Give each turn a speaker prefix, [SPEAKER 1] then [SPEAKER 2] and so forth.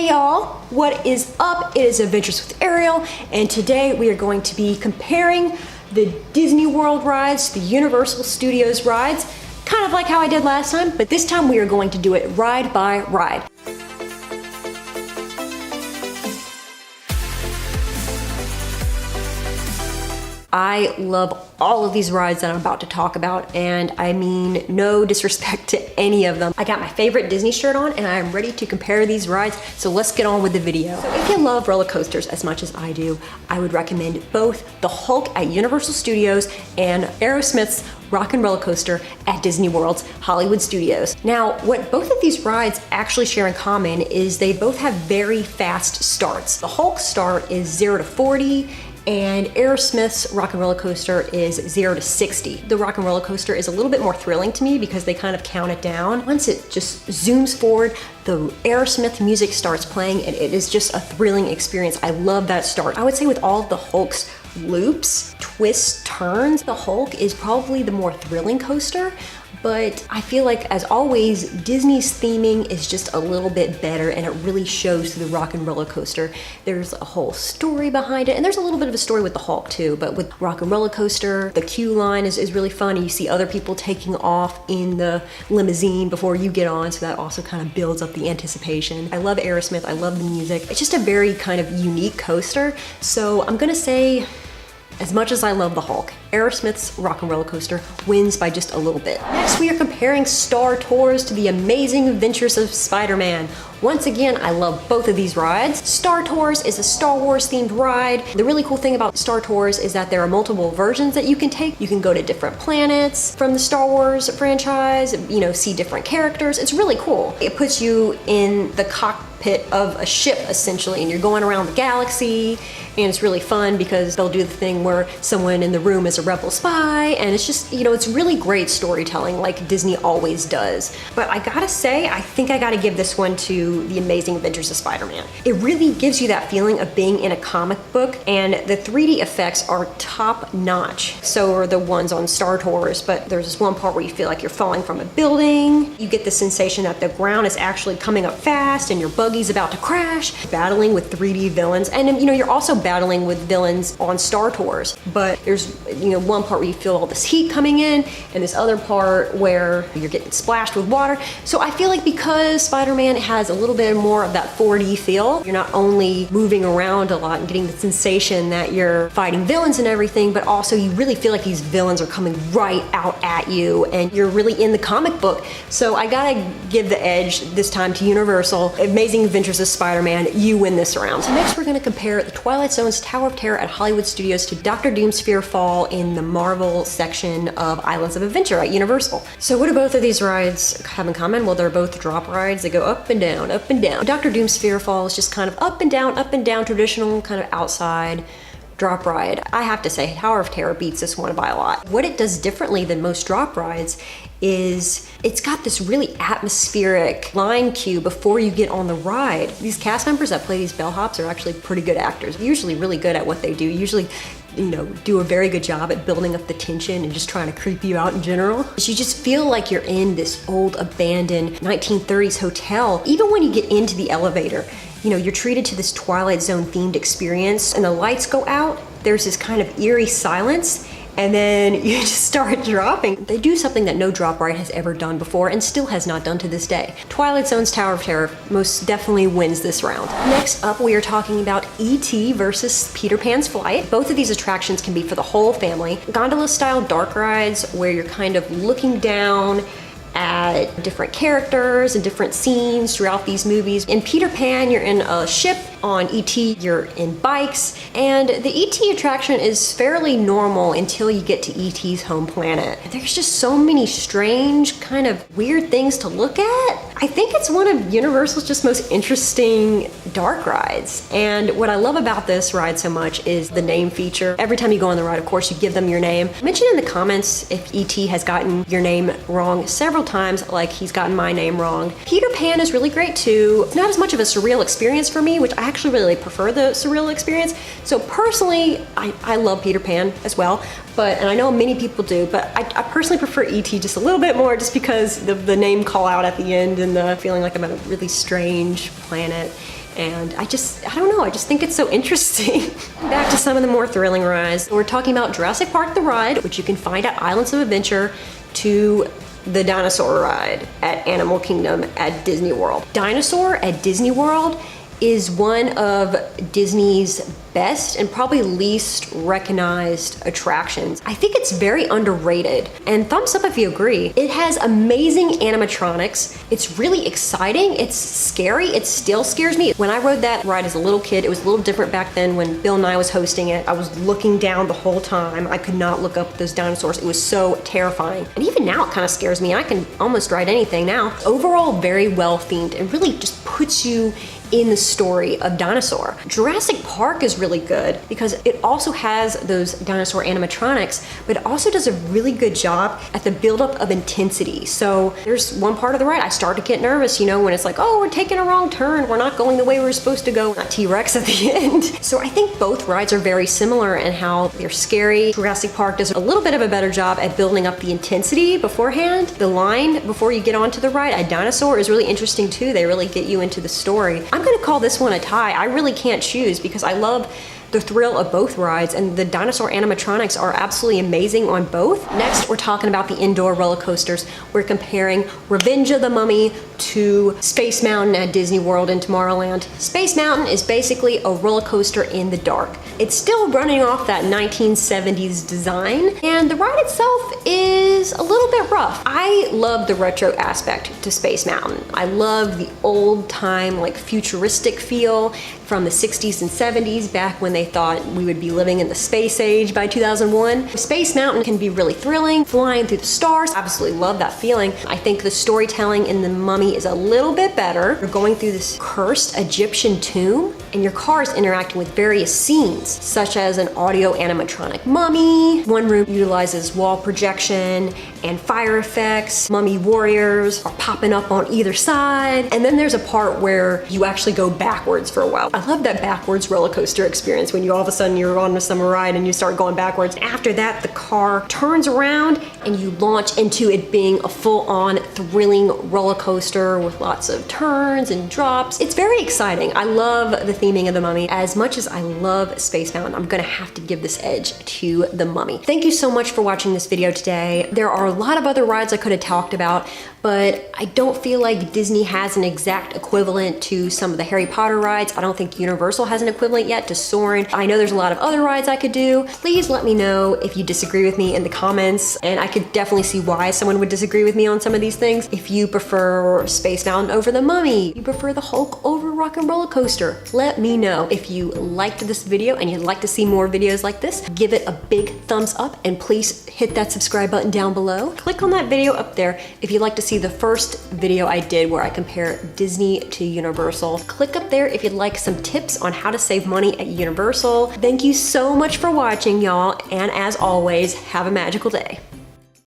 [SPEAKER 1] y'all, what is up? It is Adventures with Ariel, and today we are going to be comparing the Disney World rides, the Universal Studios rides, kind of like how I did last time, but this time we are going to do it ride by ride. I love all of these rides that I'm about to talk about, and I mean no disrespect to any of them. I got my favorite Disney shirt on and I am ready to compare these rides, so let's get on with the video. So if you love roller coasters as much as I do, I would recommend both the Hulk at Universal Studios and Aerosmith's Rock and Roller Coaster at Disney World's Hollywood Studios. Now, what both of these rides actually share in common is they both have very fast starts. The Hulk start is 0 to 40, and Aerosmith's Rock and Roller Coaster is 0 to 60. The Rock and Roller Coaster is a little bit more thrilling to me because they kind of count it down. Once it just zooms forward, the Aerosmith music starts playing and it is just a thrilling experience. I love that start. I would say with all of the Hulk's loops, twists, turns, the Hulk is probably the more thrilling coaster. But I feel like, as always, Disney's theming is just a little bit better, and it really shows through the Rock and Roller Coaster. There's a whole story behind it, and there's a little bit of a story with the Hulk too, but with Rock and Roller Coaster, the queue line is really fun, and you see other people taking off in the limousine before you get on, so that also kind of builds up the anticipation. I love Aerosmith, I love the music. It's just a very kind of unique coaster, so I'm gonna say, as much as I love the Hulk, Aerosmith's Rock and Roller Coaster wins by just a little bit. Next, we are comparing Star Tours to the Amazing Adventures of Spider-Man. Once again, I love both of these rides. Star Tours is a Star Wars themed ride. The really cool thing about Star Tours is that there are multiple versions that you can take. You can go to different planets from the Star Wars franchise, you know, see different characters. It's really cool. It puts you in the cockpit of a ship essentially, and you're going around the galaxy, and it's really fun because they'll do the thing where someone in the room is a rebel spy, and it's just, you know, it's really great storytelling like Disney always does. But I gotta say, I think I gotta give this one to The Amazing Adventures of Spider-Man. It really gives you that feeling of being in a comic book, and the 3D effects are top notch. So are the ones on Star Tours, but there's this one part where you feel like you're falling from a building. You get the sensation that the ground is actually coming up fast and your buggy's about to crash. Battling with 3D villains, and you know, you're also battling with villains on Star Tours, but there's, you know, one part where you feel all this heat coming in, and this other part where you're getting splashed with water. So I feel like because Spider-Man has a little bit more of that 4D feel, you're not only moving around a lot and getting the sensation that you're fighting villains and everything, but also you really feel like these villains are coming right out at you, and you're really in the comic book. So I gotta give the edge this time to Universal. Amazing Adventures of Spider-Man, you win this round. So next we're gonna compare the Twilight Zone's Tower of Terror at Hollywood Studios to Dr. Doom's Fear Fall in the Marvel section of Islands of Adventure at Universal. So what do both of these rides have in common? Well, they're both drop rides. They go up and down, up and down. Dr. Doom's Fear Fall is just kind of up and down, traditional kind of outside drop ride. I have to say, Tower of Terror beats this one by a lot. What it does differently than most drop rides is it's got this really atmospheric line cue before you get on the ride. These cast members that play these bellhops are actually pretty good actors, usually really good at what they do, usually, you know, do a very good job at building up the tension and just trying to creep you out in general. You just feel like you're in this old abandoned 1930s hotel. Even when you get into the elevator, you know, you're treated to this Twilight Zone themed experience, and the lights go out, there's this kind of eerie silence, and then you just start dropping. They do something that no drop ride has ever done before and still has not done to this day. Twilight Zone's Tower of Terror most definitely wins this round. Next up, we are talking about E.T. versus Peter Pan's Flight. Both of these attractions can be for the whole family. Gondola-style dark rides where you're kind of looking down at different characters and different scenes throughout these movies. In Peter Pan, you're in a ship. On E.T., you're in bikes, and the E.T. attraction is fairly normal until you get to E.T.'s home planet. There's just so many strange, kind of weird things to look at. I think it's one of Universal's just most interesting dark rides. And what I love about this ride so much is the name feature. Every time you go on the ride, of course, you give them your name. Mention in the comments if E.T. has gotten your name wrong several times, like he's gotten my name wrong. Peter Pan is really great too. It's not as much of a surreal experience for me, which I actually really prefer the surreal experience. So personally, I love Peter Pan as well, and I know many people do, but I personally prefer E.T. just a little bit more, just because the name call out at the end and the feeling like I'm at a really strange planet. and I don't know, I just think it's so interesting. Back to some of the more thrilling rides. We're talking about Jurassic Park the ride, which you can find at Islands of Adventure, to the Dinosaur Ride at Animal Kingdom at Disney World. Dinosaur at Disney World is one of Disney's best and probably least recognized attractions. I think it's very underrated, and thumbs up if you agree. It has amazing animatronics. It's really exciting. It's scary. It still scares me. When I rode that ride as a little kid, it was a little different back then when Bill Nye was hosting it. I was looking down the whole time. I could not look up at those dinosaurs. It was so terrifying. And even now it kind of scares me. I can almost ride anything now. Overall, very well themed and really just puts you in the story of Dinosaur. Jurassic Park is really good because it also has those dinosaur animatronics, but it also does a really good job at the buildup of intensity. So there's one part of the ride I start to get nervous, you know, when it's like, oh, we're taking a wrong turn, we're not going the way we're supposed to go, not T-Rex at the end. So I think both rides are very similar in how they're scary. Jurassic Park does a little bit of a better job at building up the intensity beforehand. The line before you get onto the ride at Dinosaur is really interesting too. They really get you into the story. I'm gonna call this one a tie. I really can't choose because I love the thrill of both rides, and the dinosaur animatronics are absolutely amazing on both. Next, we're talking about the indoor roller coasters. We're comparing Revenge of the Mummy to Space Mountain at Disney World in Tomorrowland. Space Mountain is basically a roller coaster in the dark. It's still running off that 1970s design, and the ride itself is a little bit rough. I love the retro aspect to Space Mountain. I love the old time, like futuristic feel from the 60s and 70s, back when they thought we would be living in the space age by 2001. Space Mountain can be really thrilling, flying through the stars. Absolutely love that feeling. I think the storytelling in The Mummy is a little bit better. You're going through this cursed Egyptian tomb, and your car is interacting with various scenes, such as an audio animatronic mummy. One room utilizes wall projection and fire effects. Mummy warriors are popping up on either side. And then there's a part where you actually go backwards for a while. I love that backwards roller coaster experience when you all of a sudden you're on a summer ride and you start going backwards. After that, the car turns around and you launch into it being a full-on thrilling roller coaster with lots of turns and drops. It's very exciting. I love the theming of The Mummy. As much as I love Space Mountain, I'm gonna have to give this edge to The Mummy. Thank you so much for watching this video today. There are a lot of other rides I could have talked about, but I don't feel like Disney has an exact equivalent to some of the Harry Potter rides. I don't think Universal has an equivalent yet to Soarin'. I know there's a lot of other rides I could do. Please let me know if you disagree with me in the comments, and I could definitely see why someone would disagree with me on some of these things. If you prefer Space Mountain over The Mummy, you prefer the Hulk over Rock and Roller Coaster, let me know. If you liked this video and you'd like to see more videos like this, give it a big thumbs up, and please hit that subscribe button down below. Click on that video up there if you'd like to see the first video I did where I compare Disney to Universal. Click up there if you'd like some tips on how to save money at Universal. Thank you so much for watching, y'all, and as always, have a magical day.